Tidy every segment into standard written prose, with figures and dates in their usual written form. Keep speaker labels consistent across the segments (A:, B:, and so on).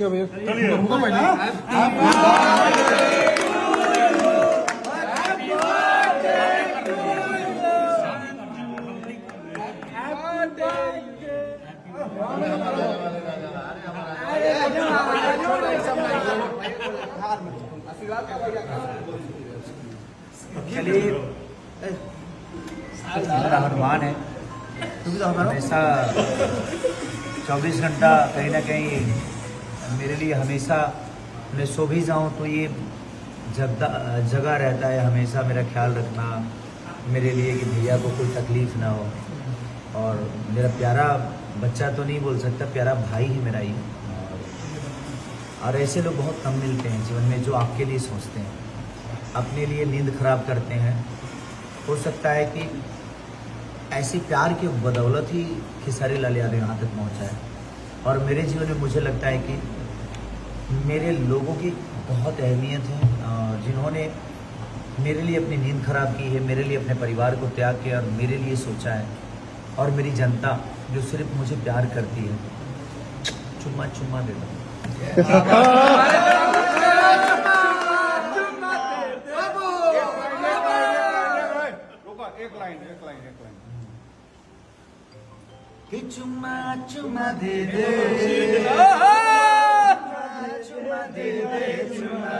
A: ठीक है भैया
B: चलिए।
A: रुको भाई
C: चलिए मेरा हनुमान है हमेशा 24 घंटा कहीं ना कहीं मेरे लिए हमेशा मैं सो भी जाऊँ तो ये जगह रहता है हमेशा मेरा ख्याल रखना मेरे लिए कि भैया को कोई तकलीफ़ ना हो। और मेरा प्यारा बच्चा तो नहीं बोल सकता, प्यारा भाई ही मेरा ही। और ऐसे लोग बहुत कम मिलते हैं जीवन में जो आपके लिए सोचते हैं, अपने लिए नींद खराब करते हैं। हो सकता है कि ऐसी प्यार की बदौलत ही खेसारी लाल यादव यहाँ तक पहुँचा है। और मेरे जीवन में मुझे लगता है कि मेरे लोगों की बहुत अहमियत है, जिन्होंने मेरे लिए अपनी नींद खराब की है, मेरे लिए अपने परिवार को त्याग किया और मेरे लिए सोचा है। और मेरी जनता जो सिर्फ मुझे प्यार करती है, चुम्मा चुम्मा देता हूँ।
B: एक लाइन
C: कि चुम्मा चुम्मा दे दे, चुम्मा दे दे चुम्मा।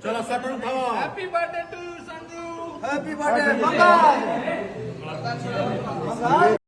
B: चलो सेकंड था।
A: Happy birthday to Sanju
C: happy birthday